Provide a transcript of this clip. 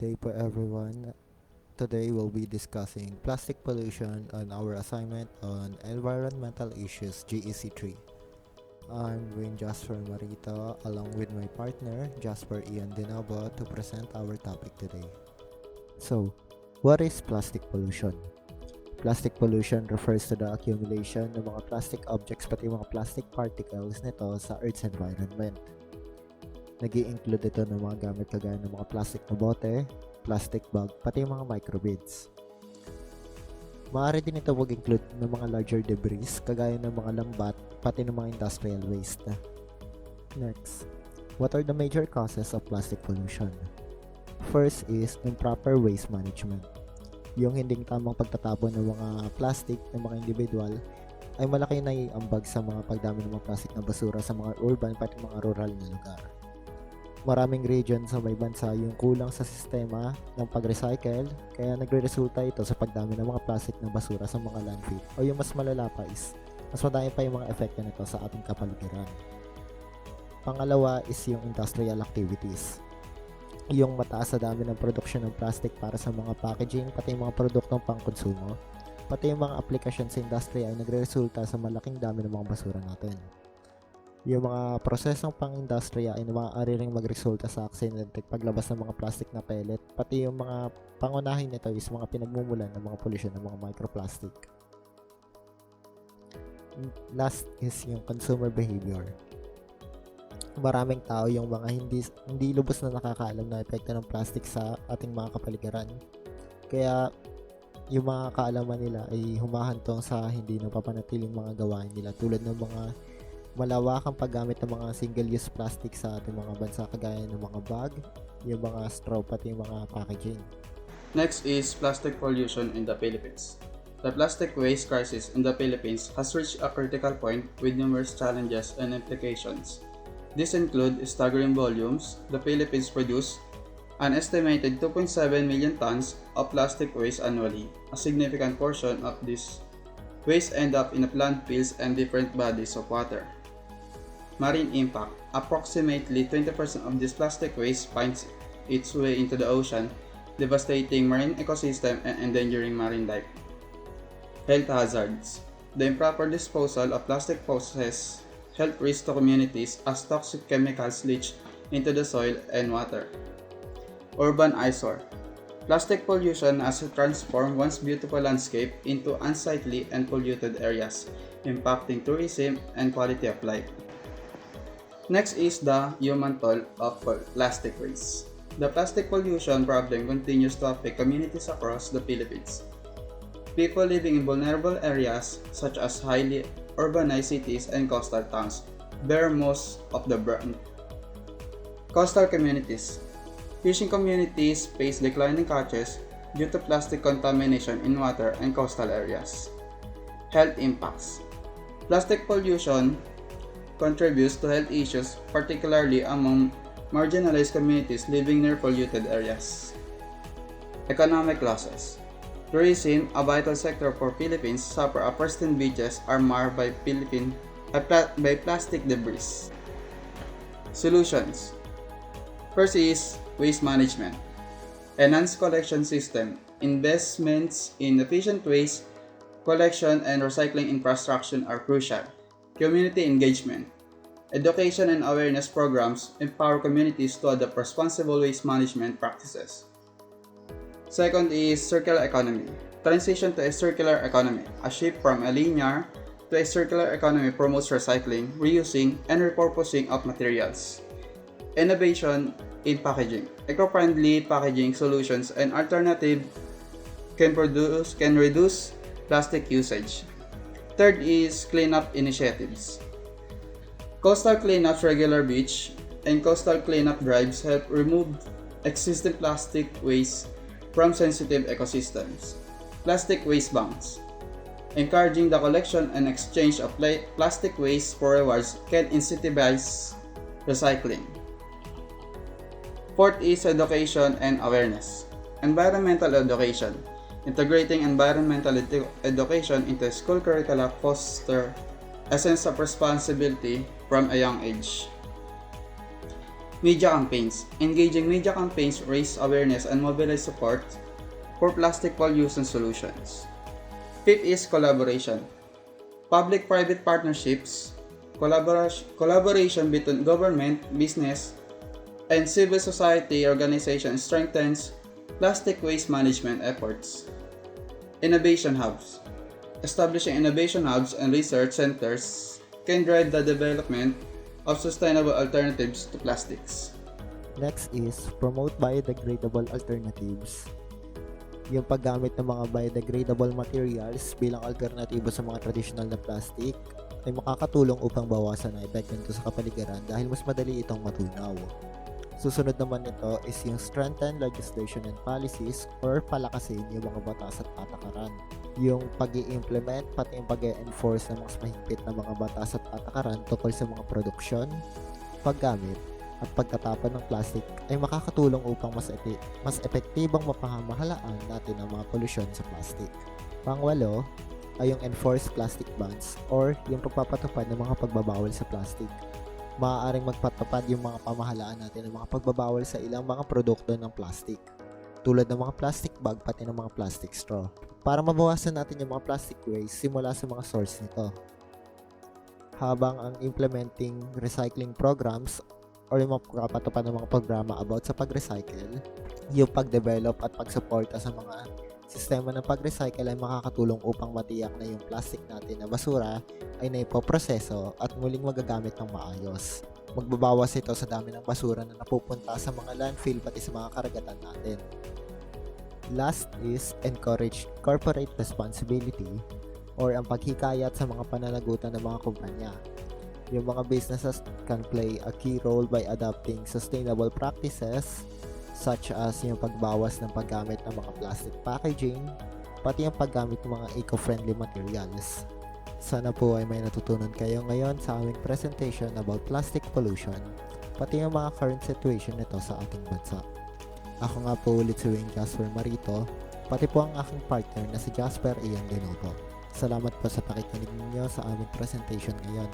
Day po everyone. Today we'll be discussing plastic pollution on our assignment on environmental issues GEC3. I'm Wayne Jasper Marito along with my partner Jasper Ian Dinabo to present our topic today. So, what is plastic pollution? Plastic pollution refers to the accumulation ng mga plastic objects pati mga plastic particles nito sa Earth's environment. Nag-i-include ito ng mga gamit kagaya ng mga plastic na bote, plastic bag, pati yung mga microbeads. Maaari din ito mag-include ng mga larger debris kagaya ng mga lambat, pati ng mga industrial waste. Next, what are the major causes of plastic pollution? First is improper waste management. Yung hinding tamang pagtatapon ng mga plastic ng mga individual ay malaki na iambag sa mga pagdami ng mga plastic na basura sa mga urban pati mga rural na lugar. Maraming region sa may bansa yung kulang sa sistema ng pag-recycle, kaya nagre-resulta ito sa pagdami ng mga plastic na basura sa mga landfill. O yung mas malala pa is, mas madami pa yung mga epekto nito sa ating kapaligiran. Pangalawa is yung industrial activities. Yung mataas sa dami ng produksyon ng plastic para sa mga packaging, pati yung mga produktong pangkonsumo, pati yung mga application sa industry ay nagre-resulta sa malaking dami ng mga basura natin. Yung mga prosesong pang-industriya ay maaari ring magresulta sa accidental paglabas ng mga plastic na pellet, pati yung mga pangunahin nito is mga pinagmumulan ng mga pollution ng mga microplastic. Last is yung consumer behavior. Maraming tao yung mga hindi lubos na nakakaalam na epekto ng plastic sa ating mga kapaligiran. Kaya yung mga kaalaman nila ay humahantong sa hindi napapanatiling mga gawain nila tulad ng mga malawakang paggamit ng mga single-use plastic sa ating mga bansa kagaya ng mga bag, yung mga straw pati yung mga packaging. Next is plastic pollution in the Philippines. The plastic waste crisis in the Philippines has reached a critical point with numerous challenges and implications. These include staggering volumes. The Philippines produce an estimated 2.7 million tons of plastic waste annually. A significant portion of this waste end up in landfills and different bodies of water. Marine impact. Approximately 20% of this plastic waste finds its way into the ocean, devastating marine ecosystem and endangering marine life. Health hazards. The improper disposal of plastic poses health risks to communities as toxic chemicals leach into the soil and water. Urban eyesore. Plastic pollution has transformed once beautiful landscape into unsightly and polluted areas, impacting tourism and quality of life. Next is the human toll of plastic waste. The plastic pollution problem continues to affect communities across the Philippines. People living in vulnerable areas such as highly urbanized cities and coastal towns bear most of the burden. Coastal communities. Fishing communities face declining catches due to plastic contamination in water and coastal areas. Health impacts. Plastic pollution contributes to health issues, particularly among marginalized communities living near polluted areas. Economic losses. Tourism, a vital sector for Philippines, suffer as pristine beaches are marred by plastic debris. Solutions. First is waste management. Enhanced collection system. Investments in efficient waste collection and recycling infrastructure are crucial. Community engagement. Education and awareness programs empower communities to adopt responsible waste management practices. Second is circular economy. Transition to a circular economy. A shift from a linear to a circular economy promotes recycling, reusing, and repurposing of materials. Innovation in packaging. Eco-friendly packaging solutions and alternative can reduce plastic usage. Third is cleanup initiatives. Coastal cleanups, regular beach, and coastal cleanup drives help remove existing plastic waste from sensitive ecosystems. Plastic waste banks. Encouraging the collection and exchange of plastic waste for rewards can incentivize recycling. Fourth is education and awareness. Environmental education. Integrating environmental education into school curricula fosters a sense of responsibility from a young age. Media campaigns. Engaging media campaigns raise awareness and mobilize support for plastic pollution solutions. Fifth is collaboration. Public-private partnerships, collaboration between government, business, and civil society organizations strengthens plastic waste management efforts. Innovation hubs. Establishing innovation hubs and research centers can drive the development of sustainable alternatives to plastics. Next is promote biodegradable alternatives. Yung paggamit ng mga biodegradable materials bilang alternatibo sa mga traditional na plastic ay makakatulong upang bawasan ang epekto nito sa kapaligiran dahil mas madali itong matunaw. Susunod naman nito is yung strengthen legislation and policies or palakasin yung mga batas at patakaran. Yung pag-i-implement pati yung pag-i-enforce ng mas mahigpit na mga batas at patakaran tungkol sa mga produksyon, paggamit, at pagtatapon ng plastic ay makakatulong upang mas epektibang mapahamahalaan natin ang mga polusyon sa plastic. Pangwalo ay yung enforced plastic bans or yung pagpapatupad ng mga pagbabawal sa plastic. Maaaring magpatupad yung mga pamahalaan natin ng mga pagbabawal sa ilang mga produkto ng plastic, tulad ng mga plastic bag pati ng mga plastic straw, para mabawasan natin yung mga plastic waste simula sa mga source nito. Habang ang implementing recycling programs or yung magpapatupad ng mga programa about sa pag-recycle, yung pag-develop at pag-suporta sa mga sistema ng pag-recycle ay makakatulong upang matiyak na yung plastic natin na basura ay naipoproseso at muling magagamit ng maayos. Magbabawas ito sa dami ng basura na napupunta sa mga landfill pati sa mga karagatan natin. Last is encourage corporate responsibility or ang paghikayat sa mga pananagutan ng mga kumpanya. Yung mga businesses can play a key role by adopting sustainable practices such as yung pagbawas ng paggamit ng mga plastic packaging, pati yung paggamit ng mga eco-friendly materials. Sana po ay may natutunan kayo ngayon sa aming presentation about plastic pollution, pati yung mga current situation nito sa ating bansa. Ako nga po ulit si Wayne Jasper Marito, pati po ang aking partner na si Jasper Ian Denoto. Salamat po sa pakikinig ninyo sa aming presentation ngayon.